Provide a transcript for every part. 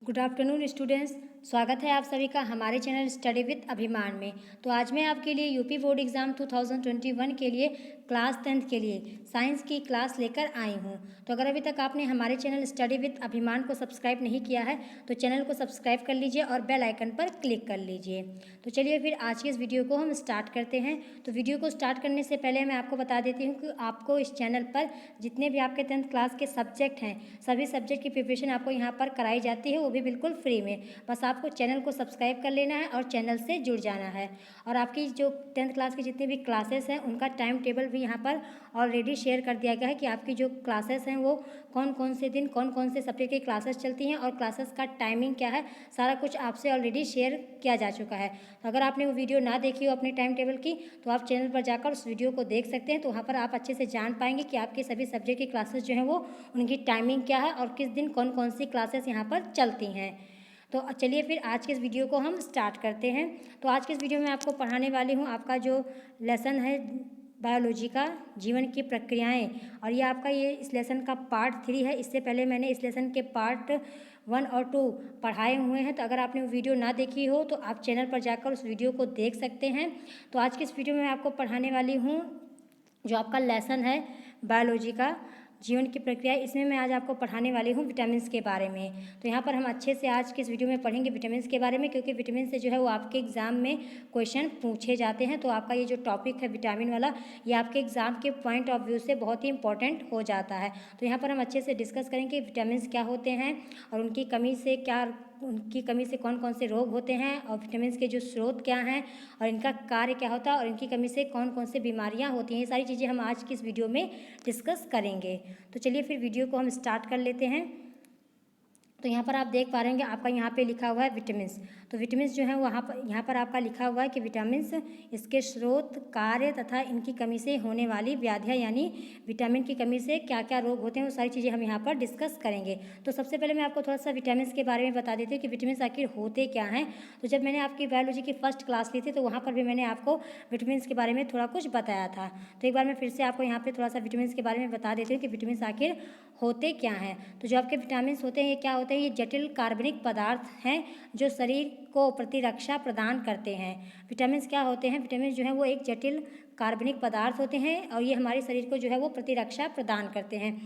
Good afternoon students. स्वागत है आप सभी का हमारे चैनल स्टडी विद अभिमान में। तो आज मैं आपके लिए यूपी बोर्ड एग्ज़ाम 2021 के लिए क्लास 10th के लिए साइंस की क्लास लेकर आई हूं। तो अगर अभी तक आपने हमारे चैनल स्टडी विद अभिमान को सब्सक्राइब नहीं किया है तो चैनल को सब्सक्राइब कर लीजिए और बेल आइकन पर क्लिक कर लीजिए। तो चलिए फिर आज की इस वीडियो को हम स्टार्ट करते हैं। तो वीडियो को स्टार्ट करने से पहले मैं आपको बता देती हूँ कि आपको इस चैनल पर जितने भी आपके 10th क्लास के सब्जेक्ट हैं सभी सब्जेक्ट की प्रिपरेशन आपको यहाँ पर कराई जाती है, वो भी बिल्कुल फ्री में। बस आपको चैनल को सब्सक्राइब कर लेना है और चैनल से जुड़ जाना है। और आपकी जो 10th क्लास की जितनी भी क्लासेस हैं उनका टाइम टेबल भी यहाँ पर ऑलरेडी शेयर कर दिया गया है कि आपकी जो क्लासेस हैं वो कौन कौन से दिन कौन कौन से सब्जेक्ट की क्लासेस चलती हैं और क्लासेस का टाइमिंग क्या है, सारा कुछ आपसे ऑलरेडी शेयर किया जा चुका है। तो अगर आपने वो वीडियो ना देखी हो अपने टाइम टेबल की तो आप चैनल पर जाकर उस वीडियो को देख सकते हैं। तो वहाँ पर आप अच्छे से जान पाएंगे कि आपके सभी सब्जेक्ट की क्लासेस जो हैं वो उनकी टाइमिंग क्या है और किस दिन कौन कौन सी क्लासेस यहाँ पर चलती हैं। तो चलिए फिर आज के इस वीडियो को हम स्टार्ट करते हैं। तो आज के इस वीडियो में आपको पढ़ाने वाली हूँ आपका जो लेसन है बायोलॉजी का जीवन की प्रक्रियाएं, और ये आपका ये इस लेसन का पार्ट 3 है। इससे पहले मैंने इस लेसन के पार्ट 1 और 2 पढ़ाए हुए हैं। तो अगर आपने वो वीडियो ना देखी हो तो आप चैनल पर जाकर उस वीडियो को देख सकते हैं। तो आज की इस वीडियो में मैं आपको पढ़ाने वाली हूँ जो आपका लेसन है बायोलॉजी का जीवन की प्रक्रिया, इसमें मैं आज आपको पढ़ाने वाली हूँ विटामिन के बारे में। तो यहाँ पर हम अच्छे से आज के इस वीडियो में पढ़ेंगे विटामिन के बारे में, क्योंकि विटामिन से जो है वो आपके एग्ज़ाम में क्वेश्चन पूछे जाते हैं। तो आपका ये जो टॉपिक है विटामिन वाला, ये आपके एग्ज़ाम के पॉइंट ऑफ व्यू से बहुत ही इंपॉर्टेंट हो जाता है। तो यहाँ पर हम अच्छे से डिस्कस करेंगे विटामिन क्या होते हैं और उनकी कमी से कौन कौन से रोग होते हैं और विटामिन के जो स्रोत क्या हैं और इनका कार्य क्या होता है और इनकी कमी से कौन कौन से बीमारियां होती हैं, ये सारी चीज़ें हम आज की इस वीडियो में डिस्कस करेंगे। तो चलिए फिर वीडियो को हम स्टार्ट कर लेते हैं। तो यहाँ पर आप देख पा रहे हैं आपका यहाँ पे लिखा हुआ है विटामिन्स। तो विटामिन्स जो है यहाँ पर आपका लिखा हुआ है कि विटामिन्स, इसके स्रोत, कार्य तथा इनकी कमी से होने वाली व्याधियाँ, यानी विटामिन की कमी से क्या क्या रोग होते हैं वो सारी चीज़ें हम यहाँ पर डिस्कस करेंगे। तो सबसे पहले मैं आपको थोड़ा सा विटामिन्स के बारे में बता देती हूँ कि विटामिन्स आखिर होते क्या हैं। तो जब मैंने आपकी बायोलॉजी की फर्स्ट क्लास ली थी तो वहाँ पर भी मैंने आपको विटामिन्स के बारे में थोड़ा कुछ बताया था। तो एक बार मैं फिर से आपको यहाँ पर थोड़ा सा विटामिन्स के बारे में बता देती हूँ कि विटामिन्स आखिर होते क्या हैं। तो जो आपके विटामिन्स होते हैं ये क्या होते हैं, ये जटिल कार्बनिक पदार्थ हैं जो शरीर को प्रतिरक्षा प्रदान करते हैं। विटामिन्स क्या होते हैं, विटामिन्स जो है वो एक जटिल कार्बनिक पदार्थ होते हैं और ये हमारे शरीर को जो है वो प्रतिरक्षा प्रदान करते हैं।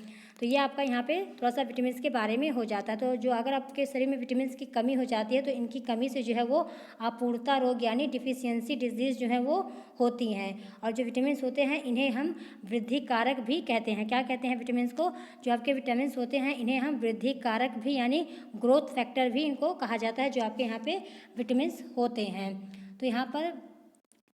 तो ये आपका यहाँ पे थोड़ा सा विटामिन्स के बारे में हो जाता है। तो जो अगर आपके शरीर में विटामिन्स की कमी हो जाती है तो इनकी कमी से जो है वो अपूर्णता रोग यानी डिफिशियंसी डिजीज़ जो है वो होती हैं। और जो विटामिन्स होते हैं इन्हें हम वृद्धि कारक भी कहते हैं। क्या कहते हैं विटामिन्स को, जो आपके विटामिन्स होते हैं इन्हें हम वृद्धि कारक भी यानी ग्रोथ फैक्टर भी इनको कहा जाता है, जो आपके यहाँ पे विटामिन्स होते हैं। तो यहाँ पर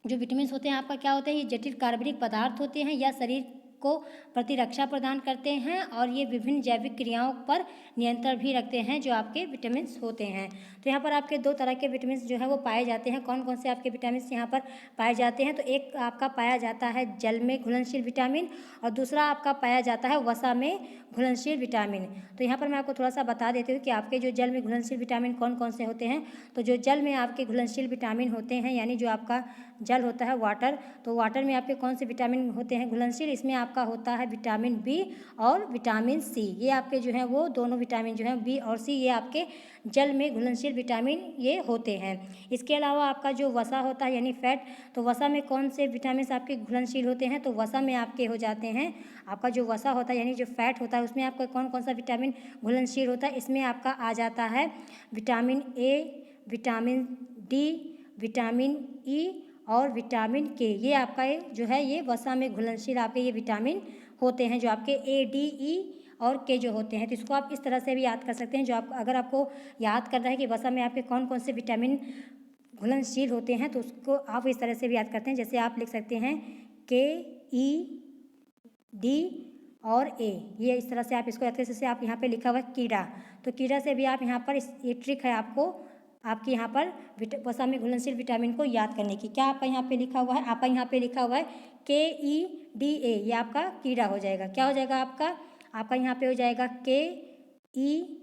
जो विटामिन्स होते हैं आपका क्या होते हैं, ये जटिल कार्बनिक पदार्थ होते हैं या शरीर को प्रतिरक्षा प्रदान करते हैं और ये विभिन्न जैविक क्रियाओं पर नियंत्रण भी रखते हैं जो आपके विटामिन्स होते हैं। तो यहाँ पर आपके दो तरह के विटामिन्स जो है वो पाए जाते हैं। कौन कौन से आपके विटामिन्स यहाँ पर पाए जाते हैं, तो एक आपका पाया जाता है जल में घुलनशील विटामिन और दूसरा आपका पाया जाता है वसा में घुलनशील विटामिन। तो यहाँ पर मैं आपको थोड़ा सा बता देती हूँ कि आपके जो जल में घुलनशील विटामिन कौन कौन से होते हैं। तो जो जल में आपके घुलनशील विटामिन होते हैं, यानी जो आपका जल होता है वाटर, तो वाटर में आपके कौन से विटामिन होते हैं घुलनशील, इसमें आपका होता है विटामिन बी और विटामिन सी। ये आपके जो हैं वो दोनों विटामिन जो हैं बी और सी, ये आपके जल में घुलनशील विटामिन ये होते हैं। इसके अलावा आपका जो वसा होता है यानी फैट, तो वसा में कौन से विटामिन आपके घुलनशील होते हैं, तो वसा में आपके हो जाते हैं आपका जो वसा होता है यानी जो फैट होता है उसमें आपका कौन कौन सा विटामिन घुलनशील होता है, इसमें आपका आ जाता है vitamin A, vitamin D, vitamin E और विटामिन के। ये आपका जो है ये वसा में घुलनशील आपके ये विटामिन होते हैं जो आपके ए, डी, ई और के जो होते हैं। तो इसको आप इस तरह से भी याद कर सकते हैं। जो आप अगर आपको याद करना है कि वसा में आपके कौन कौन से विटामिन घुलनशील होते हैं तो उसको आप इस तरह से भी याद करते हैं। जैसे आप लिख सकते हैं के, ई, डी और ए, ये इस तरह से आप इसको याद कर सकते हैं। जैसे आप यहाँ पे लिखा हुआ है कीड़ा, तो कीड़ा से भी आप यहाँ पर ये ट्रिक है आपको आपके यहाँ पर वसा में घुलनशील विटामिन को याद करने की। क्या आपका यहाँ पे लिखा हुआ है, आपका यहाँ पे लिखा हुआ है के, ई, डी, ए, ये आपका कीड़ा हो जाएगा। क्या हो जाएगा आपका यहाँ पे हो जाएगा के, ई,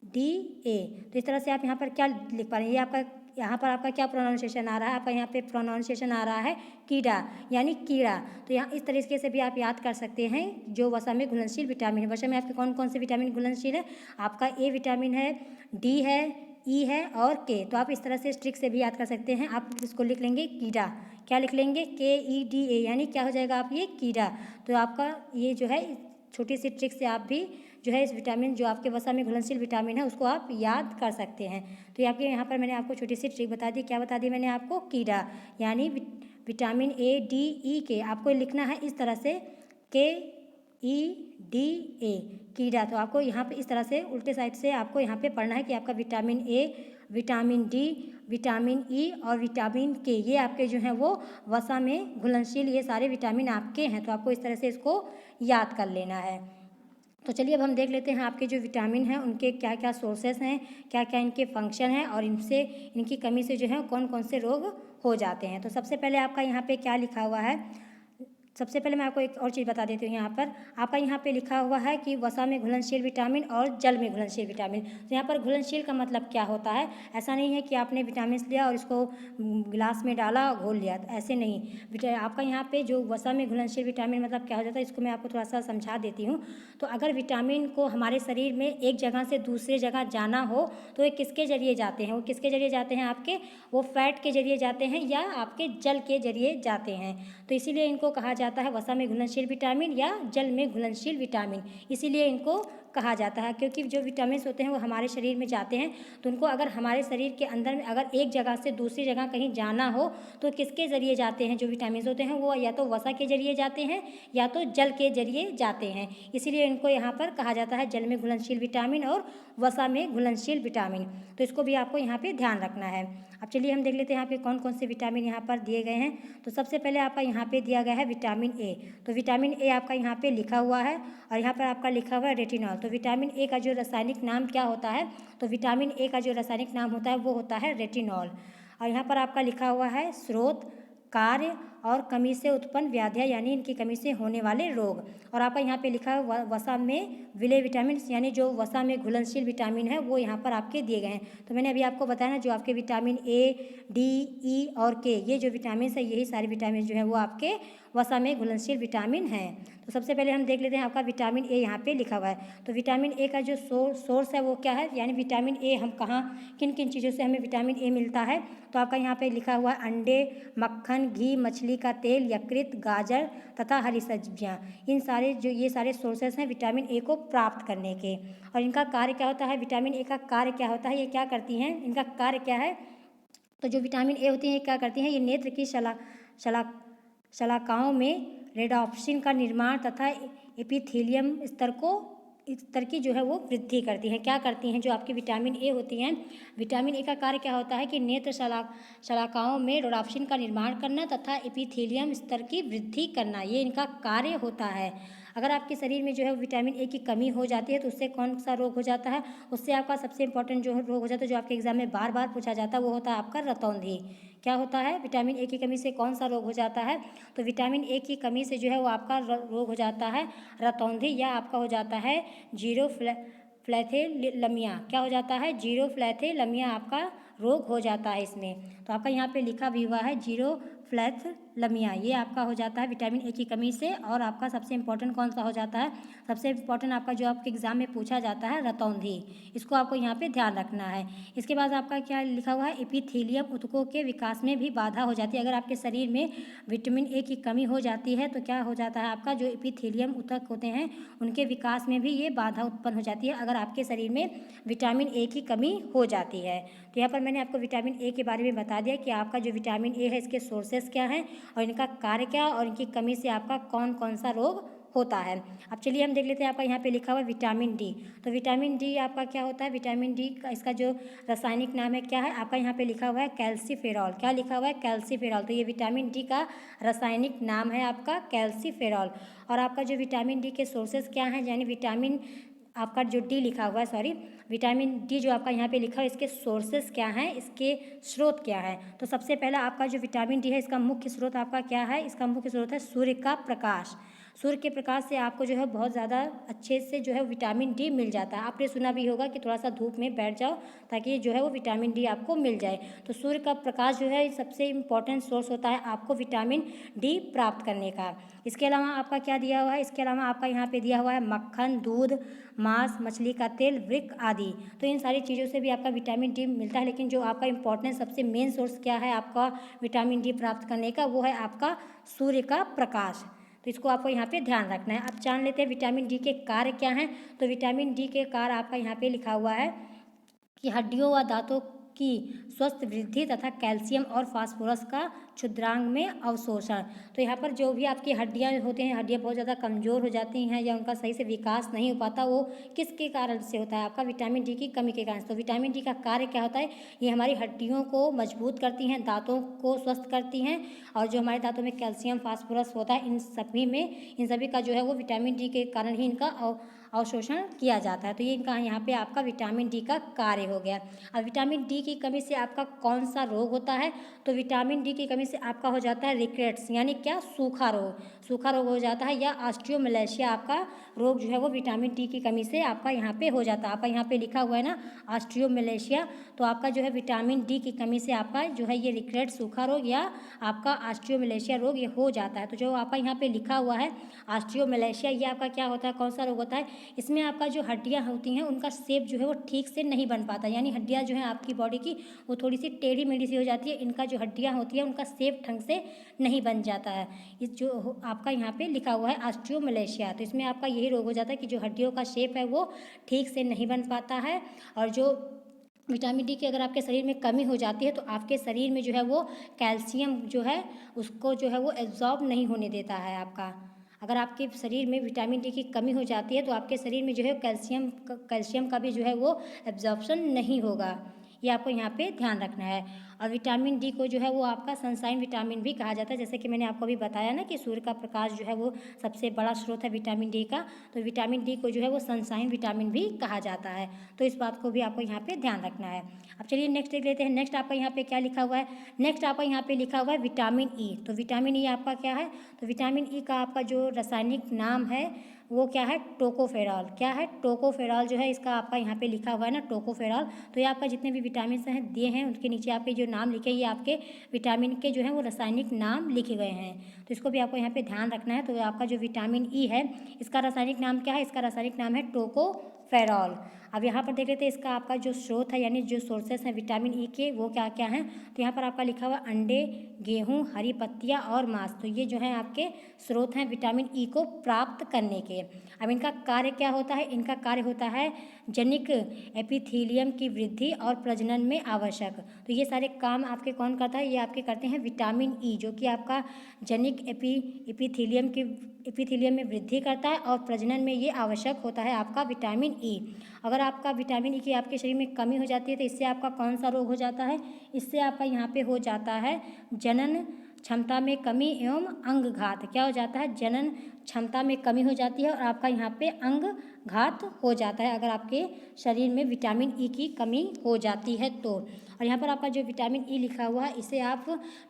डी, ए। तो इस तरह से आप यहाँ पर क्या लिख पा रहे हैं, ये आपका यहाँ पर आपका क्या प्रोनाउंसिएशन आ रहा है, आपका यहाँ पे प्रोनाउंसिएशन आ रहा है कीड़ा यानी कीड़ा। तो यहाँ इस तरीके से भी आप याद कर सकते हैं जो वसा में घुलनशील विटामिन है। वसा में आपके कौन कौन से विटामिन घुलनशील है, आपका ए विटामिन है, डी है, ई है और के। तो आप इस तरह से ट्रिक से भी याद कर सकते हैं। आप इसको लिख लेंगे कीड़ा, क्या लिख लेंगे KEDA, यानी क्या हो जाएगा आप ये कीड़ा। तो आपका ये जो है छोटी सी ट्रिक से आप भी जो है इस विटामिन जो आपके वसा में घुलनशील विटामिन है उसको आप याद कर सकते हैं। तो ये आपके यहाँ पर मैंने आपको छोटी सी ट्रिक बता दी। क्या बता दी मैंने आपको? कीड़ा, यानी विटामिन ADE आपको लिखना है इस तरह से KEDA कीड़ा। तो आपको यहाँ पे इस तरह से उल्टे साइड से आपको यहाँ पे पढ़ना है कि आपका vitamin A, vitamin D, vitamin E और विटामिन K ये आपके जो हैं वो वसा में घुलनशील ये सारे विटामिन आपके हैं। तो आपको इस तरह से इसको याद कर लेना है। तो चलिए अब हम देख लेते हैं आपके जो विटामिन हैं उनके क्या क्या सोर्सेस हैं, क्या क्या इनके फंक्शन हैं और इनसे इनकी कमी से जो है कौन कौन से रोग हो जाते हैं। तो सबसे पहले आपका यहाँ पे क्या लिखा हुआ है, सबसे पहले मैं आपको एक और चीज़ बता देती हूँ। यहाँ पर आपका यहाँ पे लिखा हुआ है कि वसा में घुलनशील विटामिन और जल में घुलनशील विटामिन। तो यहाँ पर घुलनशील का मतलब क्या होता है? ऐसा नहीं है कि आपने विटामिन लिया और इसको गिलास में डाला घोल लिया, ऐसे नहीं। आपका यहाँ पे जो वसा में घुलनशील विटामिन मतलब क्या हो जाता है, इसको मैं आपको थोड़ा सा समझा देती हूँ। तो अगर विटामिन को हमारे शरीर में एक जगह से दूसरे जगह जाना हो तो ये किसके जरिए जाते हैं? वो किसके जरिए जाते हैं आपके? वो फैट के जरिए जाते हैं या आपके जल के जरिए जाते हैं। तो इसीलिए इनको कहा जाता है वसा में घुलनशील विटामिन या जल में घुलनशील विटामिन, इसीलिए इनको कहा जाता है। क्योंकि जो विटामिन होते हैं वो हमारे शरीर में जाते हैं, तो उनको अगर हमारे शरीर के अंदर में अगर एक जगह से दूसरी जगह कहीं जाना हो तो किसके ज़रिए जाते हैं? जो विटामिन होते हैं वो या तो वसा के जरिए जाते हैं या तो जल के जरिए जाते हैं, इसीलिए इनको यहाँ पर कहा जाता है जल में घुलनशील विटामिन और वसा में घुलनशील विटामिन। तो इसको भी आपको यहाँ पर ध्यान रखना है। अब चलिए हम देख लेते हैं यहाँ पे कौन कौन से विटामिन यहाँ पर दिए गए हैं। तो सबसे पहले आपका यहाँ पे दिया गया है विटामिन ए। तो विटामिन ए आपका यहाँ पे लिखा हुआ है और यहाँ पर आपका लिखा हुआ है रेटिनॉल। तो विटामिन ए का जो रासायनिक नाम क्या होता है? तो विटामिन ए का जो रासायनिक नाम होता है वो होता है रेटिनॉल। और यहाँ पर आपका लिखा हुआ है स्रोत, कार्य और कमी से उत्पन्न व्याधियाँ, यानी इनकी कमी से होने वाले रोग। और आपका यहाँ पे लिखा है वसा में विलय विटामिन, यानी जो वसा में घुलनशील विटामिन है वो यहाँ पर आपके दिए गए हैं। तो मैंने अभी आपको बताया ना, जो आपके विटामिन ए, डी, ई और के ये जो विटामिन है यही सारे विटामिन जो है वो आपके वसा में घुलनशील विटामिन हैं। तो सबसे पहले हम देख लेते हैं आपका विटामिन ए यहाँ पे लिखा हुआ है। तो विटामिन ए का जो सोर्स है वो क्या है, यानी विटामिन ए हम कहाँ किन किन चीज़ों से हमें विटामिन ए मिलता है? तो आपका यहाँ पे लिखा हुआ है अंडे, मक्खन, घी, मछली का तेल, यकृत, गाजर तथा हरी सब्जियाँ। इन सारे जो ये सारे सोर्सेस हैं विटामिन ए को प्राप्त करने के। और इनका कार्य क्या होता है? विटामिन ए का कार्य क्या होता है, ये क्या करती हैं, इनका कार्य क्या है? तो जो विटामिन ए होती है क्या करती हैं? ये नेत्र की शलाकाओं में रेडॉप्सिन का निर्माण तथा एपिथेलियम स्तर की जो है वो वृद्धि करती हैं। क्या करती हैं? जो आपकी विटामिन ए होती हैं, विटामिन ए का कार्य क्या होता है कि नेत्र शलाकाओं में रेडॉप्सिन का निर्माण करना तथा एपिथेलियम स्तर की वृद्धि करना, ये इनका कार्य होता है। अगर आपके शरीर में जो है विटामिन ए की कमी हो जाती है तो उससे कौन सा रोग हो जाता है? उससे आपका सबसे इंपॉर्टेंट जो रोग हो जाता है, जो आपके एग्जाम में बार बार पूछा जाता है, वो होता है आपका रतौंधी। क्या होता है? विटामिन ए की कमी से कौन सा रोग हो जाता है? तो विटामिन ए की कमी से जो है वो आपका रोग हो जाता है रतौंधी, या आपका हो जाता है जीरोफ्लैथेलमिया। क्या हो जाता है? जीरोफ्लैथेलमिया आपका रोग हो जाता है इसमें। तो आपका यहाँ पे लिखा भी हुआ है जीरोफ्लैथेलमिया, ये आपका हो जाता है विटामिन ए की कमी से। और आपका सबसे इंपॉर्टेंट कौन सा हो जाता है? सबसे इंपॉर्टेंट आपका जो आपके एग्जाम में पूछा जाता है रतौंधी, इसको आपको यहाँ पे ध्यान रखना है। इसके बाद आपका क्या लिखा हुआ है? एपिथेलियम ऊतकों के विकास में भी बाधा हो जाती है। अगर आपके शरीर में विटामिन ए की कमी हो जाती है तो क्या हो जाता है? आपका जो एपिथेलियम ऊतक होते हैं उनके विकास में भी ये बाधा उत्पन्न हो जाती है, अगर आपके शरीर में विटामिन ए की कमी हो जाती है। तो यहाँ पर मैंने आपको विटामिन ए के बारे में बता दिया कि आपका जो विटामिन ए है इसके सोर्सेस क्या हैं और इनका कार्य क्या, और इनकी कमी से आपका कौन कौन सा रोग होता है। अब चलिए हम देख लेते हैं आपका यहाँ पे लिखा हुआ विटामिन डी। तो विटामिन डी आपका क्या होता है? विटामिन डी का इसका जो रासायनिक नाम है क्या है? आपका यहाँ पे लिखा हुआ है कैल्सीफेरॉल। क्या लिखा हुआ है? कैल्सीफेरॉल। तो ये विटामिन डी का रासायनिक नाम है आपका कैल्सीफेरॉल। और आपका जो विटामिन डी के सोर्सेस क्या हैं, यानी विटामिन आपका जो डी लिखा हुआ है, सॉरी, विटामिन डी जो आपका यहाँ पे लिखा है इसके सोर्सेस क्या हैं, इसके स्रोत क्या है? तो सबसे पहला आपका जो विटामिन डी है इसका मुख्य स्रोत आपका क्या है? इसका मुख्य स्रोत है सूर्य का प्रकाश। सूर्य के प्रकाश से आपको जो है बहुत ज़्यादा अच्छे से जो है विटामिन डी मिल जाता है। आपने सुना भी होगा कि थोड़ा सा धूप में बैठ जाओ ताकि जो है वो विटामिन डी आपको मिल जाए। तो सूर्य का प्रकाश जो है सबसे इम्पॉर्टेंट सोर्स होता है आपको विटामिन डी प्राप्त करने का। इसके अलावा आपका क्या दिया हुआ है, इसके अलावा आपका यहाँ पे दिया हुआ है मक्खन, दूध, मांस, मछली का तेल, वृक्क आदि। तो इन सारी चीज़ों से भी आपका विटामिन डी मिलता है, लेकिन जो आपका इम्पॉर्टेंट सबसे मेन सोर्स क्या है आपका विटामिन डी प्राप्त करने का, वो है आपका सूर्य का प्रकाश। तो इसको आपको यहाँ पे ध्यान रखना है। अब जान लेते हैं विटामिन डी के कार्य क्या हैं। तो विटामिन डी के कार्य आपका यहाँ पे लिखा हुआ है कि हड्डियों व दांतों की स्वस्थ वृद्धि तथा कैल्शियम और फास्फोरस का क्षुद्रांग में अवशोषण। तो यहाँ पर जो भी आपकी हड्डियाँ होती हैं, हड्डियाँ बहुत ज़्यादा कमज़ोर हो जाती हैं या उनका सही से विकास नहीं हो पाता, वो किसके कारण से होता है, आपका विटामिन डी की कमी के कारण। तो विटामिन डी का कार्य क्या होता है, ये हमारी हड्डियों को मजबूत करती हैं, दांतों को स्वस्थ करती हैं, और जो हमारे दांतों में कैल्शियम फास्फोरस होता है, इन सभी का जो है वो विटामिन डी के कारण ही इनका अवशोषण किया जाता है। तो ये इनका यहाँ पे आपका विटामिन डी का कार्य हो गया। अब विटामिन डी की कमी से आपका कौन सा रोग होता है, तो विटामिन डी की कमी से आपका हो जाता है रिकेट्स, यानी क्या, सूखा रोग हो जाता है, या ऑस्टियोमलेशिया आपका रोग जो है वो विटामिन डी की कमी से आपका यहाँ पे हो जाता है। आपका यहाँ पे लिखा हुआ है ना ऑस्टियोमलेशिया, तो आपका जो है विटामिन डी की कमी से आपका जो है ये रिकेट्स, सूखा रोग या आपका ऑस्टियोमलेशिया रोग ये हो जाता है। तो जो आपका यहाँ पे लिखा हुआ है ऑस्टियोमलेशिया, ये आपका क्या होता है, कौन सा रोग होता है, इसमें आपका जो हड्डियाँ होती हैं उनका शेप जो है वो ठीक से नहीं बन पाता, यानी हड्डियाँ जो हैं आपकी बॉडी की वो थोड़ी सी टेढ़ी मेढ़ी सी हो जाती है। इनका जो हड्डियाँ होती हैं उनका शेप ढंग से नहीं बन जाता है। इस जो आपका यहाँ पे लिखा हुआ है ऑस्टियोमलेशिया, तो इसमें आपका यही रोग हो जाता है कि जो हड्डियों का शेप है वो ठीक से नहीं बन पाता है, और जो विटामिन डी की अगर आपके शरीर में कमी हो जाती है तो आपके शरीर में जो है वो कैल्शियम जो है उसको जो है वो एब्जॉर्ब नहीं होने देता है। आपका अगर आपके शरीर में विटामिन डी की कमी हो जाती है तो आपके शरीर में जो है कैल्शियम का भी जो है वो एब्जॉर्प्शन नहीं होगा। ये आपको यहाँ पे ध्यान रखना है। और विटामिन डी को जो है वो आपका सनशाइन विटामिन भी कहा जाता है, जैसे कि मैंने आपको अभी बताया ना कि सूर्य का प्रकाश जो है वो सबसे बड़ा स्रोत है विटामिन डी का, तो विटामिन डी को जो है वो सनशाइन विटामिन भी कहा जाता है। तो इस बात को भी आपको यहाँ पे ध्यान रखना है। अब चलिए नेक्स्ट देख लेते हैं। नेक्स्ट आपका यहाँ पे क्या लिखा हुआ है, नेक्स्ट आपका यहाँ पे लिखा हुआ है विटामिन ई। तो विटामिन ई आपका क्या है, तो विटामिन ई का आपका जो रासायनिक नाम है वो क्या है, टोकोफेरॉल। क्या है, टोकोफेरॉल जो है इसका आपका यहाँ पे लिखा हुआ है ना, टोकोफेरॉल। तो ये आपका जितने भी विटामिन हैं दिए हैं उनके नीचे आपके जो नाम लिखे, ये आपके विटामिन के जो है वो रासायनिक नाम लिखे गए हैं। तो इसको भी आपको यहाँ पे ध्यान रखना है। तो आपका जो विटामिन ई है इसका रासायनिक नाम क्या है, इसका रासायनिक नाम है टोकोफेरॉल। अब यहाँ पर देख लेते हैं इसका आपका जो स्रोत है, यानी जो सोर्सेस हैं विटामिन ई के वो क्या क्या हैं। तो यहाँ पर आपका लिखा हुआ अंडे, गेहूँ, हरी पत्तियाँ और मांस। तो ये जो है आपके स्रोत हैं विटामिन ई को प्राप्त करने के। अब इनका कार्य क्या होता है, इनका कार्य होता है जनिक एपिथेलियम की वृद्धि और प्रजनन में आवश्यक। तो ये सारे काम आपके कौन करता है, ये आपके करते हैं विटामिन ई, जो कि आपका जनिक एपिथेलियम में वृद्धि करता है और प्रजनन में ये आवश्यक होता है आपका विटामिन ई। अगर आपका विटामिन ई की आपके शरीर में कमी हो जाती है तो इससे आपका कौन सा रोग हो जाता है, इससे आपका यहाँ पे हो जाता है जनन क्षमता में कमी एवं अंगघात। क्या हो जाता है, जनन क्षमता में कमी हो जाती है और आपका यहाँ पे अंगघात हो जाता है अगर आपके शरीर में विटामिन ई की कमी हो जाती है तो। और यहाँ पर आपका जो विटामिन ई लिखा हुआ है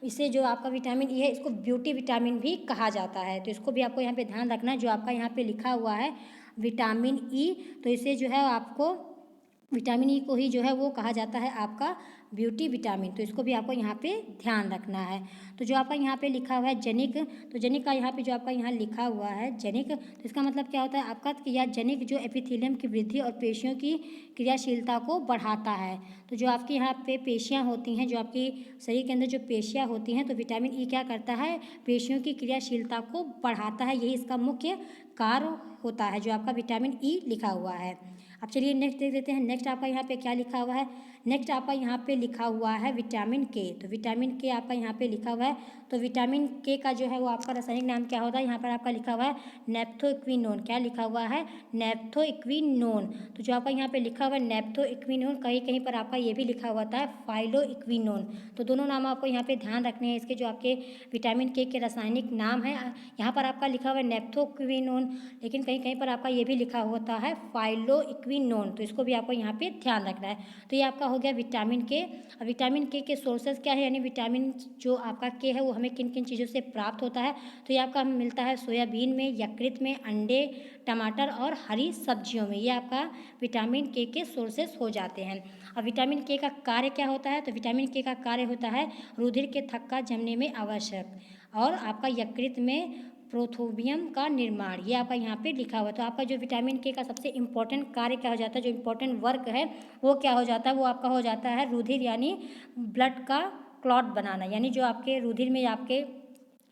इसे जो आपका विटामिन ई है इसको ब्यूटी विटामिन भी कहा जाता है। तो इसको भी आपको यहाँ पे ध्यान रखना है। जो आपका यहाँ पे लिखा हुआ है विटामिन ई, तो इसे जो है आपको विटामिन ई को ही जो है वो कहा जाता है आपका ब्यूटी विटामिन। तो इसको भी आपको यहाँ पे ध्यान रखना है। तो जो आपका यहाँ पे लिखा हुआ है जनिक, तो जनिक का यहाँ पे जो आपका यहाँ लिखा हुआ है जनिक, तो इसका मतलब क्या होता है आपका कि यह जनिक जो एपिथेलियम की वृद्धि और पेशियों की क्रियाशीलता को बढ़ाता है। तो जो आपकी यहाँ पे पेशियाँ होती हैं, जो आपकी शरीर के अंदर जो पेशियाँ होती हैं, तो विटामिन ई क्या करता है, पेशियों की क्रियाशीलता को बढ़ाता है, यही इसका मुख्य कार्य होता है जो आपका विटामिन ई लिखा हुआ है। अब चलिए नेक्स्ट देख लेते हैं। नेक्स्ट आपका यहाँ पे क्या लिखा हुआ है, नेक्स्ट आपका यहाँ पे लिखा हुआ है विटामिन के। तो विटामिन के आपका यहाँ पे लिखा हुआ है। तो विटामिन के का जो है वो आपका रासायनिक नाम क्या होता है, यहाँ पर आपका लिखा हुआ है नेप्थोइक्विनोन। क्या लिखा हुआ है, नेप्थोइक्विनोन। तो जो आपका यहाँ पे लिखा हुआ है नेप्थोइक्विनोन, कहीं कहीं पर आपका ये भी लिखा हुआ है फाइलोइक्विनोन। तो दोनों नाम आपको यहाँ पे ध्यान रखने हैं, इसके जो आपके विटामिन के रासायनिक नाम है। यहाँ पर आपका लिखा हुआ है नेप्थोइक्विनोन, लेकिन कहीं कहीं पर आपका ये भी लिखा होता है फाइलोइक्विनोन। तो इसको भी आपको यहाँ पे ध्यान रखना है। तो ये आपका हो गया विटामिन के। अब विटामिन के सोर्सेज क्या है, यानी विटामिन जो आपका के है वो हमें किन किन चीज़ों से प्राप्त होता है, तो ये आपका हमें मिलता है सोयाबीन में, यकृत में, अंडे, टमाटर और हरी सब्जियों में। ये आपका विटामिन के सोर्सेज हो जाते हैं। अब विटामिन के का कार्य क्या होता है, तो विटामिन के का कार्य होता है रुधिर के थक्का जमने में आवश्यक और आपका यकृत में प्रोथोबियम का निर्माण। ये आपका यहाँ पे लिखा हुआ है। तो आपका जो विटामिन के का सबसे इम्पोर्टेंट कार्य क्या हो जाता है, जो इम्पोर्टेंट वर्क है वो क्या हो जाता है, वो आपका हो जाता है रुधिर यानी ब्लड का क्लॉट बनाना, यानी जो आपके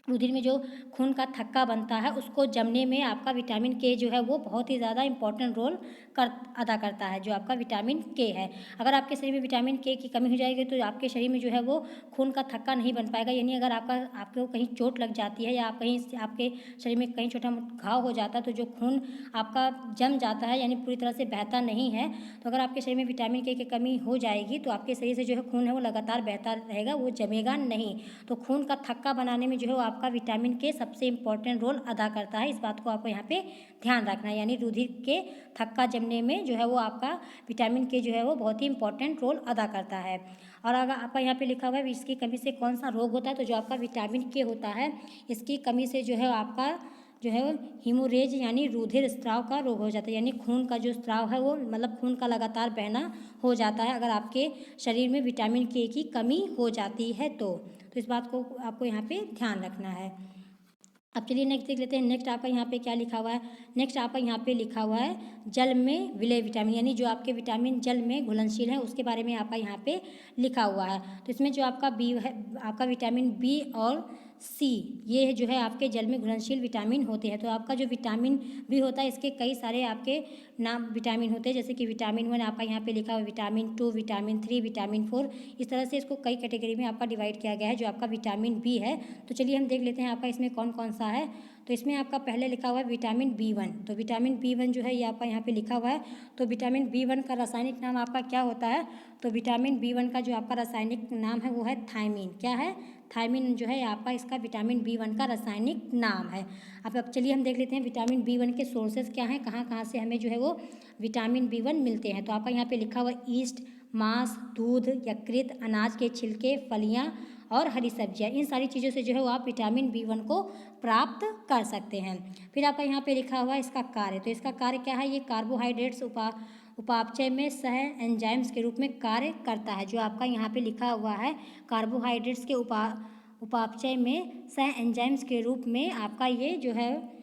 रुधिर में जो खून का थक्का बनता है उसको जमने में आपका विटामिन के जो है वो बहुत ही ज़्यादा इंपॉर्टेंट रोल अदा करता है, जो आपका विटामिन के है। अगर आपके शरीर में विटामिन के की कमी हो जाएगी तो आपके शरीर में जो है वो खून का थक्का नहीं बन पाएगा, यानी अगर आपको कहीं चोट लग जाती है या आप कहीं आपके शरीर में कहीं छोटा मोटा घाव हो जाता है तो जो खून आपका जम जाता है यानी पूरी तरह से बहता नहीं है, तो अगर आपके शरीर में विटामिन के की कमी हो जाएगी तो आपके शरीर से जो है खून है वो लगातार बहता रहेगा, वो जमेगा नहीं। तो खून का थक्का बनाने में जो है आपका विटामिन के सबसे इम्पोर्टेंट रोल अदा करता है। इस बात को आपको यहाँ पे ध्यान रखना है, यानी रुधिर के थक्का जमने में जो है वो आपका विटामिन के जो है वो बहुत ही इंपॉर्टेंट रोल अदा करता है। और अगर आपका यहाँ पे लिखा हुआ है इसकी कमी से कौन सा रोग होता है, तो जो आपका विटामिन के होता है इसकी कमी से जो है आपका जो है हीमोरेज यानी रुधिर स्त्राव का रोग हो जाता है, यानी खून का जो स्त्राव है वो मतलब खून का लगातार बहना हो जाता है अगर आपके शरीर में विटामिन के की कमी हो जाती है तो इस बात को आपको यहाँ पे ध्यान रखना है। अब चलिए नेक्स्ट देख लेते हैं। नेक्स्ट आपका यहाँ पे क्या लिखा हुआ है, नेक्स्ट आपका यहाँ पे लिखा हुआ है जल में विलय विटामिन, यानी जो आपके विटामिन जल में घुलनशील है उसके बारे में आपका यहाँ पे लिखा हुआ है। तो इसमें जो आपका बी है, आपका विटामिन बी और सी, ये जो है आपके जल में घुलनशील विटामिन होते हैं। तो आपका जो विटामिन बी होता है इसके कई सारे आपके नाम विटामिन होते हैं, जैसे कि विटामिन 1 आपका यहाँ पे लिखा हुआ है, विटामिन 2, विटामिन 3, विटामिन 4, इस तरह से इसको कई कैटेगरी में आपका डिवाइड किया गया है जो आपका विटामिन बी है। तो चलिए हम देख लेते हैं आपका इसमें कौन कौन सा है। तो इसमें आपका पहले लिखा हुआ है विटामिन बी1। तो विटामिन बी1 जो है ये आपका यहाँ पे लिखा हुआ है। तो विटामिन बी1 का रासायनिक नाम आपका क्या होता है, तो विटामिन बी1 का जो आपका रासायनिक नाम है वो है थायमीन। क्या है, थायमीन जो है आपका इसका विटामिन बी1 का रासायनिक नाम है। अब चलिए हम देख लेते हैं विटामिन बी1 के सोर्सेज क्या हैं, कहाँ कहाँ से हमें जो है वो विटामिन बी1 मिलते हैं। तो आपका यहाँ पे लिखा हुआ ईस्ट, मांस, दूध, यकृत, अनाज के छिलके, फलियाँ और हरी सब्जियाँ, इन सारी चीज़ों से जो है वो आप विटामिन बी1 को प्राप्त कर सकते हैं। फिर आपका यहाँ पे लिखा हुआ है इसका कार्य। तो इसका कार्य क्या है, ये कार्बोहाइड्रेट्स उपापचय में सह एंजाइम्स के रूप में कार्य करता है। जो आपका यहाँ पे लिखा हुआ है कार्बोहाइड्रेट्स के उपापचय में सह एंजाइम्स के रूप में आपका ये जो है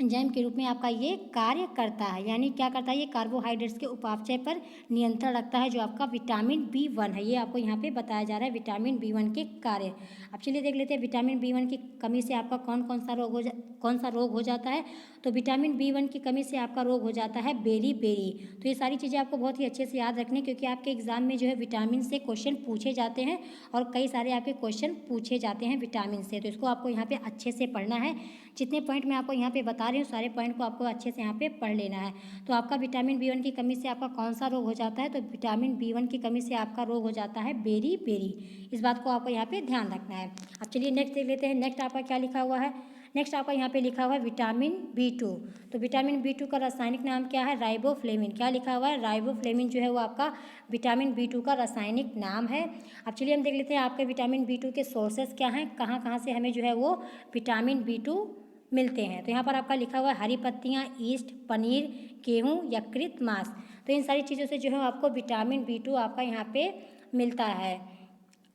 एंजाइम के रूप में आपका ये कार्य करता है, यानी क्या करता है, ये कार्बोहाइड्रेट्स के उपापचय पर नियंत्रण रखता है। जो आपका विटामिन बी1 है ये आपको यहाँ पे बताया जा रहा है विटामिन बी1 के कार्य। अब चलिए देख लेते हैं विटामिन बी1 की कमी से आपका कौन सा रोग हो जाता है। तो विटामिन बी1 की कमी से आपका रोग हो जाता है बेरी। तो ये सारी चीज़ें आपको बहुत ही अच्छे से याद रखनी, क्योंकि आपके एग्जाम में जो है विटामिन से क्वेश्चन पूछे जाते हैं और कई सारे आपके क्वेश्चन पूछे जाते हैं विटामिन से। तो इसको आपको यहाँ पे अच्छे से पढ़ना है। जितने पॉइंट मैं आपको यहाँ पे बता रही हूँ सारे पॉइंट को आपको अच्छे से यहाँ पे पढ़ लेना है। तो आपका विटामिन बी1 की कमी से आपका कौन सा रोग हो जाता है, तो विटामिन बी1 की कमी से आपका रोग हो जाता है बेरी। इस बात को आपको यहाँ पे ध्यान रखना है। अब चलिए नेक्स्ट देख लेते हैं। नेक्स्ट आपका क्या लिखा हुआ है, नेक्स्ट आपका यहाँ पे लिखा हुआ है विटामिन बी2। तो विटामिन बी2 का रासायनिक नाम क्या है, राइबोफ्लेविन। क्या लिखा हुआ है, राइबोफ्लेविन जो है वो आपका विटामिन बी2 का रासायनिक नाम है। अब चलिए हम देख लेते हैं आपके विटामिन बी2 के सोर्सेज क्या हैं, कहाँ कहाँ से हमें जो है वो विटामिन बी2 मिलते हैं। तो यहाँ पर आपका लिखा हुआ है हरी पत्तियाँ, ईस्ट, पनीर, गेहूँ, यकृत, मांस। तो इन सारी चीज़ों से जो है आपको विटामिन बी2 आपका यहाँ पे मिलता है।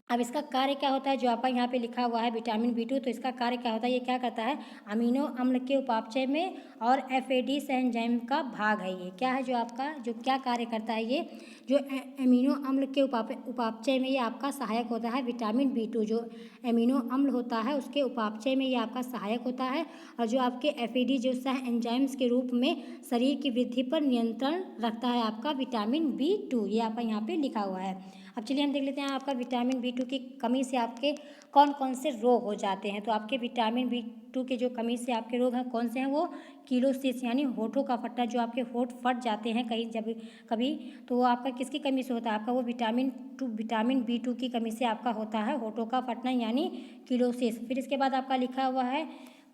अब इसका कार्य क्या होता है, जो आपका यहाँ पे लिखा हुआ है विटामिन बी2, तो इसका कार्य क्या होता है, ये क्या करता है, अमीनो अम्ल के उपापचय में और एफएडी एंजाइम का भाग है। ये क्या है, जो आपका जो क्या कार्य करता है, ये जो अमीनो अम्ल के उपापचय में ये आपका सहायक होता है। विटामिन बी2 जो अमीनो अम्ल होता है उसके उपापचय में ये आपका सहायक होता है, और जो आपके एफएडी जो सह एंजाइम्स के रूप में शरीर की वृद्धि पर नियंत्रण रखता है आपका विटामिन बी2। ये आपका यहाँ पे लिखा हुआ है। अब चलिए हम देख लेते हैं आपका विटामिन बी2 की कमी से आपके कौन कौन से रोग हो जाते हैं। तो आपके विटामिन बी2 के जो कमी से आपके रोग हैं कौन से हैं, वो किलोसिस यानी होठों का फटना, जो आपके होठ फट जाते हैं कहीं जब कभी, तो वो आपका किसकी कमी से होता है, आपका वो विटामिन बी2 की कमी से आपका होता है होठों का फटना यानी किलोसिस। फिर इसके बाद आपका लिखा हुआ है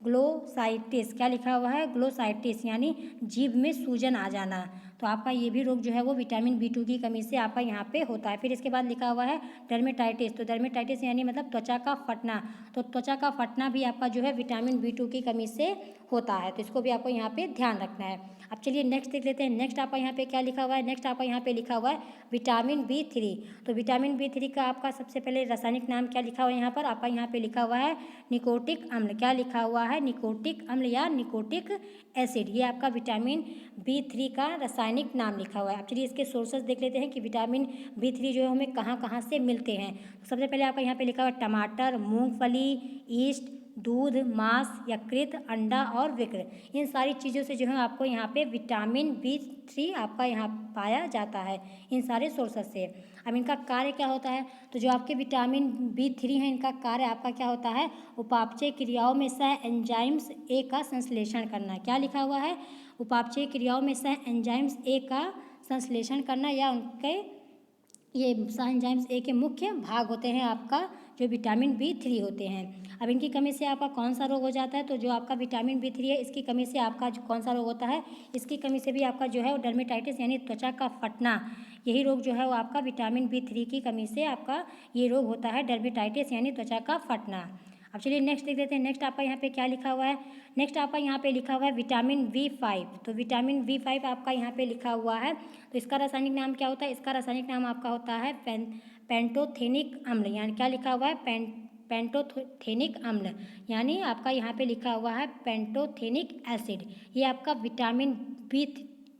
ग्लोसाइटिस। क्या लिखा हुआ है, ग्लोसाइटिस यानी जीभ में सूजन आ जाना। तो तो आपका ये भी रोग जो है वो विटामिन B2 की कमी से आपका यहाँ पे होता है। फिर इसके बाद लिखा हुआ है डर्मेटाइटिस। तो डर्मेटाइटिस यानी मतलब त्वचा का फटना। तो त्वचा का फटना भी आपका जो है विटामिन B2 की कमी से होता है, तो इसको भी आपको यहाँ पे ध्यान रखना है। अब चलिए नेक्स्ट देख लेते हैं। नेक्स्ट आपका यहाँ पे क्या लिखा हुआ है? नेक्स्ट आपका यहाँ पे लिखा हुआ है विटामिन B3। तो विटामिन B3 का आपका सबसे पहले रासायनिक नाम क्या लिखा हुआ है? यहाँ पर आपका यहाँ पे लिखा हुआ है निकोटिक अम्ल। क्या लिखा हुआ है? निकोटिक अम्ल या निकोटिक एसिड। ये आपका विटामिन B3 का रासायनिक नाम लिखा हुआ है। अब चलिए इसके सोर्सेज देख लेते हैं कि विटामिन B3 जो है हमें कहाँ कहाँ से मिलते हैं। तो सबसे पहले आपका यहाँ पे लिखा हुआ है टमाटर, मूंगफली, ईस्ट, दूध, मांस, यकृत, अंडा और विक्र। इन सारी चीज़ों से जो है आपको यहाँ पे विटामिन B3 आपका यहाँ पाया जाता है, इन सारे सोर्सेस से। अब इनका कार्य क्या होता है? तो जो आपके विटामिन B3 है, इनका कार्य आपका क्या होता है? उपापचय क्रियाओं में सह एंजाइम्स A का संश्लेषण करना। क्या लिखा हुआ है? उपापचय क्रियाओं में सह एंजाइम्स A का संश्लेषण करना, या उनके ये सह एंजाइम्स A के मुख्य भाग होते हैं आपका जो विटामिन B3 होते हैं। अब इनकी कमी से आपका कौन सा रोग हो जाता है? तो जो आपका विटामिन B3 है, इसकी कमी से आपका जो कौन सा रोग होता है? इसकी कमी से भी आपका जो है वो डर्मेटाइटिस यानी त्वचा का फटना, यही रोग जो है वो आपका विटामिन B3 की कमी से आपका ये रोग होता है, डर्मेटाइटिस यानी त्वचा का फटना। अब चलिए नेक्स्ट देख लेते हैं। नेक्स्ट आपका यहाँ पे क्या लिखा हुआ है? नेक्स्ट आपका यहाँ पे लिखा हुआ है विटामिन B5। तो विटामिन B5 आपका यहाँ पे लिखा हुआ है, तो इसका रासायनिक नाम क्या होता है? इसका रासायनिक नाम आपका होता है पेंटोथेनिक अम्ल। यानी क्या लिखा हुआ है? पेंटोथेनिक अम्ल, यानी आपका यहाँ पे लिखा हुआ है पेंटोथेनिक एसिड। ये आपका विटामिन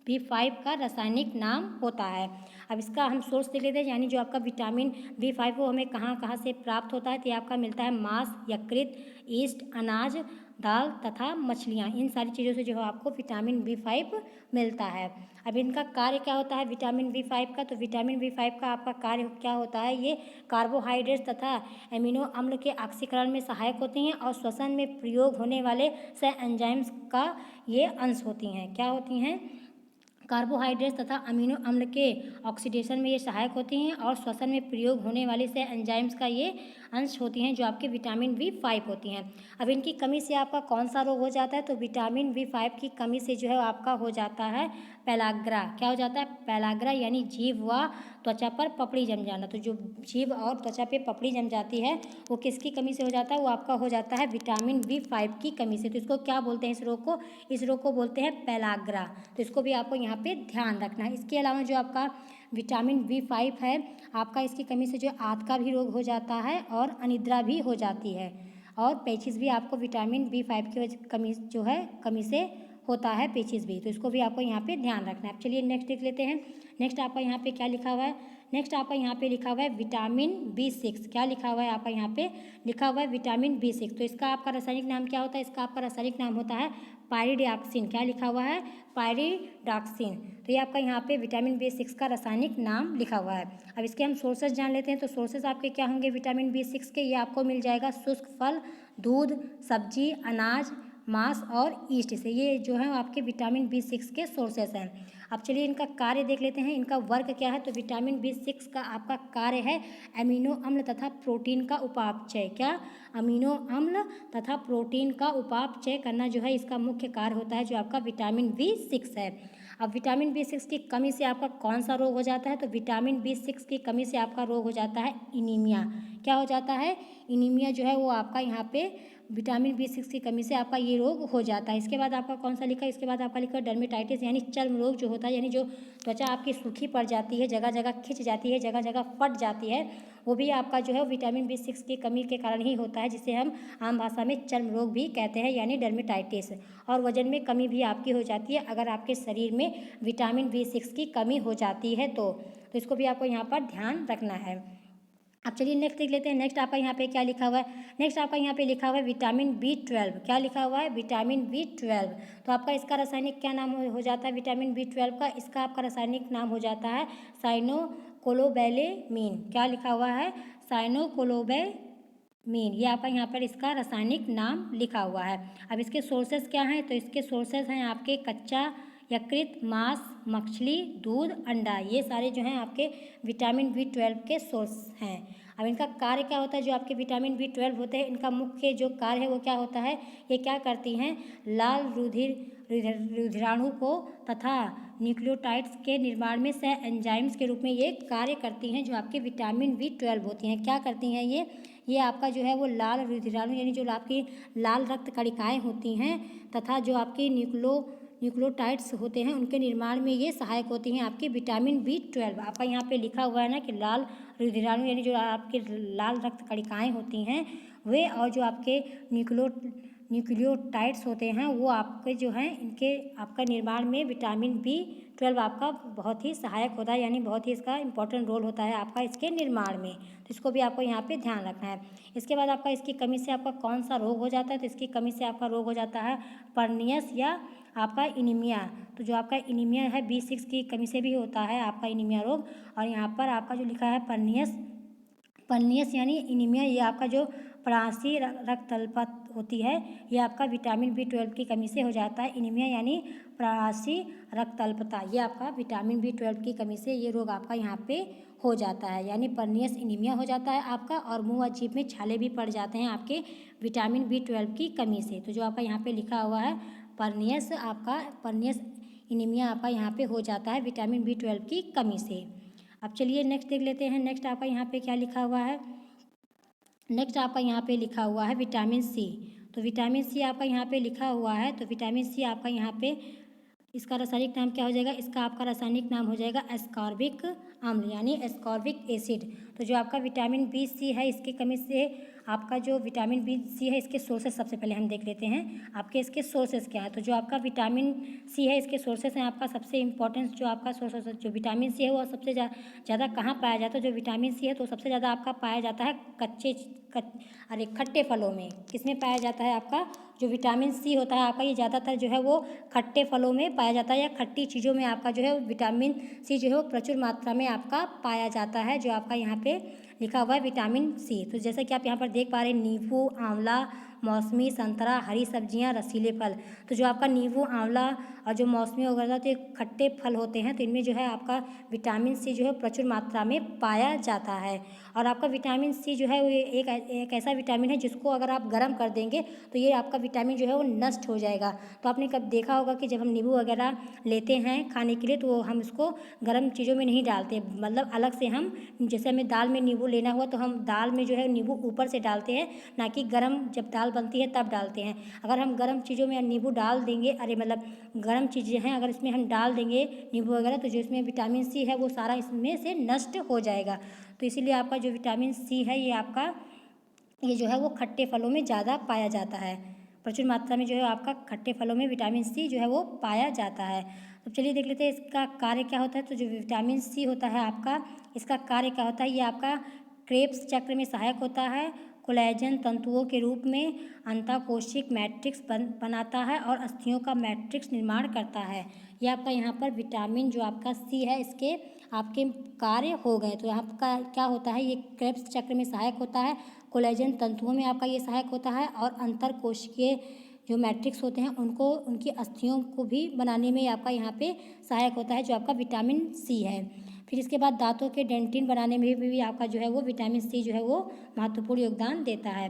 B5 का रासायनिक नाम होता है। अब इसका हम सोर्स देख लेते हैं, यानी जो आपका विटामिन B5 वो हमें कहाँ कहाँ से प्राप्त होता है? तो ये आपका मिलता है मांस, यकृत, ईस्ट, अनाज, दाल तथा मछलियाँ। इन सारी चीज़ों से जो है आपको विटामिन B5 मिलता है। अब इनका कार्य क्या होता है विटामिन B5 का? तो विटामिन B5 का आपका कार्य क्या होता है? ये कार्बोहाइड्रेट्स तथा एमिनो अम्ल के ऑक्सीकरण में सहायक होती हैं और श्वसन में प्रयोग होने वाले सह एंजाइम्स का ये अंश होती हैं। क्या होती हैं? कार्बोहाइड्रेट्स तथा अमीनो अम्ल के ऑक्सीडेशन में ये सहायक होती हैं और श्वसन में प्रयोग होने वाले से एंजाइम्स का ये अंश होती हैं जो आपके विटामिन B5 होती हैं। अब इनकी कमी से आपका कौन सा रोग हो जाता है? तो विटामिन B5 की कमी से जो है आपका हो जाता है पेलाग्रा। क्या हो जाता है? पेलाग्रा यानी जीभ व त्वचा पर पपड़ी जम जाना। तो जो जीभ और त्वचा पे पपड़ी जम जाती है वो किसकी कमी से हो जाता है? वो आपका हो जाता है विटामिन B5 की कमी से। तो इसको क्या बोलते हैं इस रोग को? इस रोग को बोलते हैं पेलाग्रा। तो इसको भी आपको यहाँ पे ध्यान रखना है। इसके अलावा जो आपका विटामिन B5 है, आपका इसकी कमी से जो आंत का भी रोग हो जाता है और अनिद्रा भी हो जाती है, और पेचिस भी आपको विटामिन B5 की कमी जो है कमी से होता है, पेचिस भी। तो इसको भी आपको यहाँ पे ध्यान रखना है। चलिए नेक्स्ट देख लेते हैं। नेक्स्ट आपका यहाँ पे क्या लिखा हुआ है? नेक्स्ट आपका यहाँ पे लिखा हुआ है विटामिन B6। क्या लिखा हुआ है आपका यहाँ पे? लिखा हुआ है विटामिन B6। तो इसका आपका रासायनिक नाम क्या होता है? इसका आपका रासायनिक नाम होता है पायरिडॉक्सिन। क्या लिखा हुआ है? पायरिडॉक्सिन। तो ये आपका यहाँ पे विटामिन B6 का रासायनिक नाम लिखा हुआ है। अब इसके हम सोर्सेज जान लेते हैं। तो सोर्सेज आपके क्या होंगे विटामिन B6 के? ये आपको मिल जाएगा शुष्क फल, दूध, सब्जी, अनाज, मांस और ईस्ट से। ये जो है आपके विटामिन B6 के सोर्सेस हैं। अब चलिए इनका कार्य देख लेते हैं, इनका वर्क क्या है। तो विटामिन B6 का आपका कार्य है अमीनो अम्ल तथा प्रोटीन का उपापचय। क्या? अमीनो अम्ल तथा प्रोटीन का उपापचय करना जो है इसका मुख्य कार्य होता है जो आपका विटामिन B6 है। अब विटामिन B6 की कमी से आपका कौन सा रोग हो जाता है? तो विटामिन B6 की कमी से आपका रोग हो जाता है इनीमिया। क्या हो जाता है? इनीमिया जो है वो आपका यहाँ पे विटामिन B6 की कमी से आपका ये रोग हो जाता है। इसके बाद आपका कौन सा लिखा है? इसके बाद आपका लिखा है डर्मेटाइटिस यानी चर्म रोग जो होता है, यानी जो त्वचा आपकी सूखी पड़ जाती है, जगह जगह खिंच जाती है, जगह जगह फट जाती है, वो भी आपका जो है विटामिन B6 की कमी के कारण ही होता है, जिसे हम आम भाषा में चर्म रोग भी कहते हैं यानी डर्मेटाइटिस। और वजन में कमी भी आपकी हो जाती है अगर आपके शरीर में विटामिन B6 की कमी हो जाती है तो इसको भी आपको यहाँ पर ध्यान रखना है। अब चलिए नेक्स्ट देख लेते हैं। नेक्स्ट आपका यहाँ पे क्या लिखा हुआ है? नेक्स्ट आपका यहाँ पे लिखा हुआ है विटामिन B12। क्या लिखा हुआ है? Vitamin B12। तो आपका इसका रासायनिक क्या नाम हो जाता है विटामिन B12 का? इसका आपका रासायनिक नाम हो जाता है साइनोकोलोबैलेमीन। क्या लिखा हुआ है? साइनोकोलोबैमीन। ये आपका यहाँ पर इसका रासायनिक नाम लिखा हुआ है। अब इसके सोर्सेज क्या हैं? तो इसके सोर्सेज हैं आपके कच्चा यकृत, मांस, मछली, दूध, अंडा, ये सारे जो हैं आपके विटामिन B12 के सोर्स हैं। अब इनका कार्य क्या होता है? जो आपके विटामिन B12 होते हैं, इनका मुख्य जो कार्य है वो क्या होता है? ये क्या करती हैं? लाल रुधिराणु को तथा न्यूक्लियोटाइड्स के निर्माण में सह एंजाइम्स के रूप में ये कार्य करती हैं, जो आपके विटामिन B12 होती हैं। क्या करती हैं ये आपका जो है वो लाल रुधिराणु यानी जो आपकी लाल रक्त कणिकाएँ होती हैं तथा जो आपकी न्यूक्लियोटाइड्स होते हैं, उनके निर्माण में ये सहायक होती हैं आपकी विटामिन B12। आपका यहाँ पे लिखा हुआ है ना कि लाल रुधिराणु यानी जो आपके लाल रक्त कणिकाएँ होती हैं वे, और जो आपके न्यूक्लियोटाइड्स होते हैं वो आपके जो हैं इनके आपका निर्माण में विटामिन B12 आपका बहुत ही सहायक होता है, यानी बहुत ही इसका इंपॉर्टेंट रोल होता है आपका इसके निर्माण में। तो इसको भी आपको यहाँ पे ध्यान रखना है। इसके बाद आपका इसकी कमी से आपका कौन सा रोग हो जाता है? तो इसकी कमी से आपका रोग हो जाता है परनियस या आपका इनीमिया। तो जो आपका इनीमिया है B6 की कमी से भी होता है आपका इनीमिया रोग। और यहाँ पर आपका जो लिखा है परनियस यानी इनीमिया, ये आपका जो प्रवासी रक्त अल्पता होती है ये आपका विटामिन B12 की कमी से हो जाता है। इनीमिया यानी प्रवासी रक्त अल्पता, ये आपका विटामिन B12 की कमी से ये रोग आपका यहाँ पे हो जाता है, यानी परनियस इनीमिया हो जाता है आपका। और मुंह व जीभ में छाले भी पड़ जाते हैं आपके विटामिन B12 की कमी से। तो जो आपका यहाँ पे लिखा हुआ है परनियस इनीमिया आपका यहाँ पे हो जाता है विटामिन B12 की कमी से। अब चलिए नेक्स्ट देख लेते हैं। नेक्स्ट आपका यहाँ पे क्या लिखा हुआ है? नेक्स्ट आपका यहाँ पे लिखा हुआ है विटामिन सी। तो विटामिन सी आपका यहाँ पे लिखा हुआ है, तो विटामिन सी आपका यहाँ पे इसका रासायनिक नाम क्या हो जाएगा? इसका आपका रासायनिक नाम हो जाएगा एस्कॉर्बिक अम्ल यानी एस्कॉर्बिक एसिड। तो जो आपका विटामिन B है इसकी कमी से आपका जो विटामिन B है इसके सोर्सेस सबसे पहले हम देख लेते हैं आपके इसके सोर्सेस क्या है। तो जो आपका विटामिन सी है इसके सोर्सेस हैं आपका सबसे इम्पोर्टेंट जो आपका सोर्सेस जो विटामिन सी है वो सबसे ज़्यादा कहाँ पाया जाता है? जो विटामिन सी है तो सबसे ज़्यादा आपका पाया जाता है खट्टे फलों में। किसमें पाया जाता है? आपका जो विटामिन सी होता है आपका ये ज़्यादातर जो है वो खट्टे फलों में पाया जाता है, या खट्टी चीज़ों में आपका जो है विटामिन सी जो है वो प्रचुर मात्रा में आपका पाया जाता है, जो आपका यहाँ पे लिखा हुआ है विटामिन सी। तो जैसा कि आप यहाँ पर देख पा रहे हैं नींबू, आंवला, मौसमी, संतरा, हरी सब्जियाँ, रसीले फल। तो जो आपका नींबू, आंवला और जो मौसमी वगैरह तो ये खट्टे फल होते हैं, तो इनमें जो है आपका विटामिन सी जो है प्रचुर मात्रा में पाया जाता है। और आपका विटामिन सी जो है वो एक ऐसा विटामिन है जिसको अगर आप गर्म कर देंगे तो ये आपका विटामिन जो है वो नष्ट हो जाएगा। तो आपने कब देखा होगा कि जब हम नींबू वगैरह लेते हैं खाने के लिए तो हम इसको गर्म चीज़ों में नहीं डालते, मतलब अलग से हम जैसे हमें दाल में नींबू लेना हुआ तो हम दाल में जो है नींबू ऊपर से डालते हैं, ना कि गर्म जब दाल बनती है तब डालते हैं। अगर हम गर्म चीज़ों में नींबू डाल देंगे, गर्म चीज़ें हैं अगर इसमें हम डाल देंगे नींबू वगैरह, तो जो इसमें विटामिन सी है वो सारा इसमें से नष्ट हो जाएगा। तो इसीलिए आपका जो विटामिन सी है ये जो है वो खट्टे फलों में ज़्यादा पाया जाता है। प्रचुर मात्रा में जो है आपका खट्टे फलों में विटामिन सी जो है वो पाया जाता है। तो चलिए देख लेते हैं इसका कार्य क्या होता है। तो जो विटामिन सी होता है आपका, इसका कार्य क्या होता है? ये आपका क्रेब्स चक्र में सहायक होता है, कोलेजन तंतुओं के रूप में अंतःकोशिक मैट्रिक्स बनाता है और अस्थियों का मैट्रिक्स निर्माण करता है। ये आपका यहाँ पर विटामिन जो आपका सी है इसके आपके कार्य हो गए। तो यहाँ का क्या होता है? ये क्रेब्स चक्र में सहायक होता है, कोलेजन तंतुओं में आपका ये सहायक होता है, और अंतरकोशिकीय जो मैट्रिक्स होते हैं उनको उनकी अस्थियों को भी बनाने में आपका यहाँ पे सहायक होता है, जो आपका विटामिन सी है। फिर इसके बाद दांतों के डेंटिन बनाने में भी आपका जो है वो विटामिन सी जो है वो महत्वपूर्ण योगदान देता है।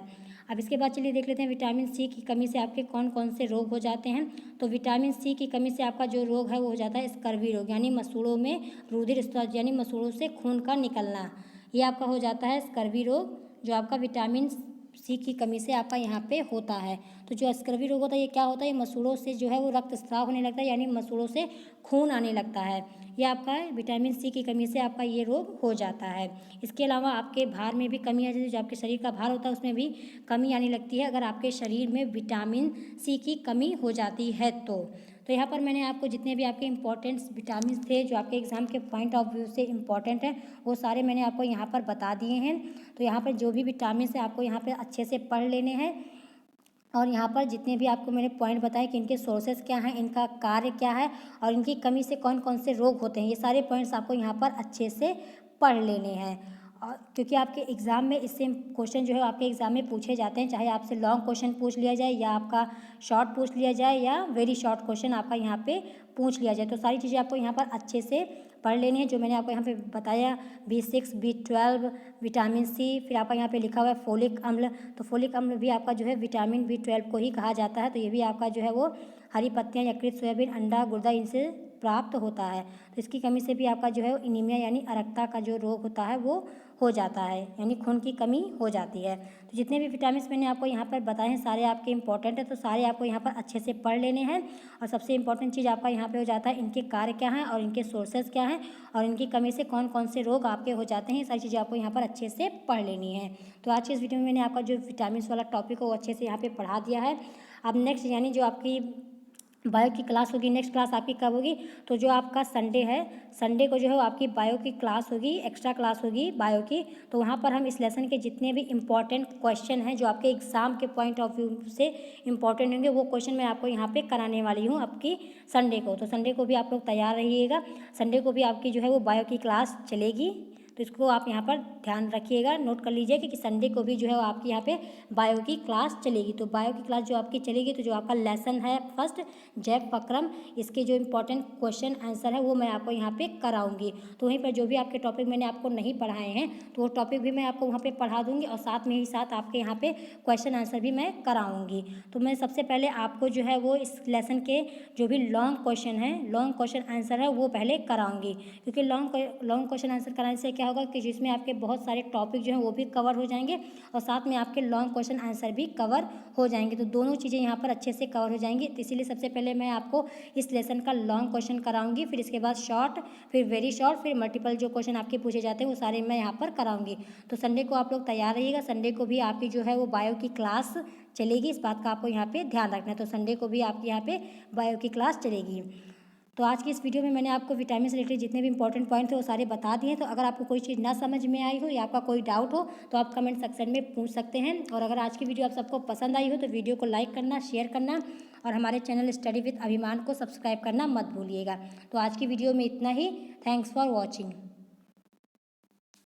अब इसके बाद चलिए देख लेते हैं विटामिन सी की कमी से आपके कौन कौन से रोग हो जाते हैं। तो विटामिन सी की कमी से आपका जो रोग है वो हो जाता है स्कर्वी रोग, यानी मसूड़ों में रुधिर स्राव यानी मसूड़ों से खून का निकलना, ये आपका हो जाता है स्कर्वी रोग, जो आपका विटामिन सी की कमी से आपका यहाँ पे होता है। तो जो स्कर्वी रोग होता है ये क्या होता है? ये मसूड़ों से जो है वो रक्तस्राव होने लगता है, यानी मसूड़ों से खून आने लगता है। ये आपका विटामिन सी की कमी से आपका ये रोग हो जाता है। इसके अलावा आपके भार में भी कमी आ जाती है, जो आपके शरीर का भार होता है उसमें भी कमी आने लगती है अगर आपके शरीर में विटामिन सी की कमी हो जाती है। तो यहाँ पर मैंने आपको जितने भी आपके इंपॉर्टेंट्स विटामिन थे जो आपके एग्जाम के पॉइंट ऑफ व्यू से इंपॉर्टेंट है वो सारे मैंने आपको यहाँ पर बता दिए हैं। तो यहाँ पर जो भी विटामिन है आपको यहाँ पर अच्छे से पढ़ लेने हैं, और यहाँ पर जितने भी आपको मैंने पॉइंट बताए कि इनके सोर्सेज क्या हैं, इनका कार्य क्या है और इनकी कमी से कौन कौन से रोग होते हैं, ये सारे पॉइंट्स आपको यहाँ पर अच्छे से पढ़ लेने हैं। क्योंकि आपके एग्ज़ाम में इससे क्वेश्चन जो है आपके एग्ज़ाम में पूछे जाते हैं, चाहे आपसे लॉन्ग क्वेश्चन पूछ लिया जाए या आपका शॉर्ट पूछ लिया जाए या वेरी शॉर्ट क्वेश्चन आपका यहाँ पे पूछ लिया जाए। तो सारी चीज़ें आपको यहाँ पर अच्छे से पढ़ लेनी है, जो मैंने आपको यहाँ पे बताया B6, B12, विटामिन सी, फिर आपका यहाँ पे लिखा हुआ है फोलिक अम्ल। तो फोलिक अम्ल भी आपका जो है विटामिन B12 को ही कहा जाता है। तो ये भी आपका जो है वो हरी पत्तियाँ, यकृत, सोयाबीन, अंडा, गुर्दा इनसे प्राप्त होता है। तो इसकी कमी से भी आपका जो है एनीमिया यानी अरक्ता का जो रोग होता है वो हो जाता है, यानी खून की कमी हो जाती है। तो जितने भी विटामिन मैंने आपको यहाँ पर बताए हैं सारे आपके इंपॉर्टेंट है, तो सारे आपको यहाँ पर अच्छे से पढ़ लेने हैं। और सबसे इंपॉर्टेंट चीज़ आपका यहाँ पे हो जाता है इनके कार्य क्या हैं और इनके सोर्सेज क्या हैं और इनकी कमी से कौन कौन से रोग आपके हो जाते हैं, ये सारी चीज़ें आपको यहाँ पर अच्छे से पढ़ लेनी है। तो आज की इस वीडियो में मैंने आपका जो विटामिन वाला टॉपिक है वो अच्छे से यहाँ पे पढ़ा दिया है। अब नेक्स्ट यानी जो आपकी बायो की क्लास होगी, नेक्स्ट क्लास आपकी कब होगी, तो जो आपका संडे है, संडे को जो है आपकी बायो की क्लास होगी, एक्स्ट्रा क्लास होगी बायो की। तो वहाँ पर हम इस लेसन के जितने भी इम्पॉर्टेंट क्वेश्चन हैं जो आपके एग्ज़ाम के पॉइंट ऑफ व्यू से इम्पॉर्टेंट होंगे वो क्वेश्चन मैं आपको यहाँ पे कराने वाली हूँ आपकी संडे को। तो संडे को भी आप लोग तैयार रहिएगा, संडे को भी आपकी जो है वो बायो की क्लास चलेगी। तो इसको आप यहाँ पर ध्यान रखिएगा, नोट कर लीजिए कि संडे को भी जो है वो आपकी यहाँ पे बायो की क्लास चलेगी। तो बायो की क्लास जो आपकी चलेगी, तो जो आपका लेसन है फर्स्ट जैव प्रक्रम, इसके जो इंपॉर्टेंट क्वेश्चन आंसर है वो मैं आपको यहाँ पे कराऊंगी। तो वहीं पर जो भी आपके टॉपिक मैंने आपको नहीं पढ़ाए हैं तो वो टॉपिक भी मैं आपको वहाँ पे पढ़ा दूंगी और साथ में ही साथ आपके यहाँ पे क्वेश्चन आंसर भी मैं कराऊंगी। तो मैं सबसे पहले आपको जो है वो इस लेसन के जो भी लॉन्ग क्वेश्चन है, लॉन्ग क्वेश्चन आंसर है वो पहले कराऊंगी, क्योंकि लॉन्ग क्वेश्चन आंसर कराने से क्या होगा कि जिसमें आपके बहुत सारे टॉपिक जो हैं वो भी कवर हो जाएंगे और साथ में आपके लॉन्ग क्वेश्चन आंसर भी कवर हो जाएंगे। तो दोनों चीज़ें यहाँ पर अच्छे से कवर हो जाएंगी। तो इसीलिए सबसे पहले मैं आपको इस लेसन का लॉन्ग क्वेश्चन कराऊंगी, फिर इसके बाद शॉर्ट, फिर वेरी शॉर्ट, फिर मल्टीपल जो क्वेश्चन आपके पूछे जाते हैं वो सारे मैं यहाँ पर कराऊंगी। तो संडे को आप लोग तैयार रहिएगा, संडे को भी आपकी जो है वो बायो की क्लास चलेगी, इस बात का आपको यहाँ पे ध्यान रखना है। तो संडे को भी आपके यहाँ पे बायो की क्लास चलेगी। तो आज की इस वीडियो में मैंने आपको विटामिन से रिलेटेड जितने भी इंपॉर्टेंट पॉइंट थे वो सारे बता दिए हैं। तो अगर आपको कोई चीज़ ना समझ में आई हो या आपका कोई डाउट हो तो आप कमेंट सेक्शन में पूछ सकते हैं। और अगर आज की वीडियो आप सबको पसंद आई हो तो वीडियो को लाइक करना, शेयर करना और हमारे चैनल स्टडी विद अभिमान को सब्सक्राइब करना मत भूलिएगा। तो आज की वीडियो में इतना ही। Thanks for watching.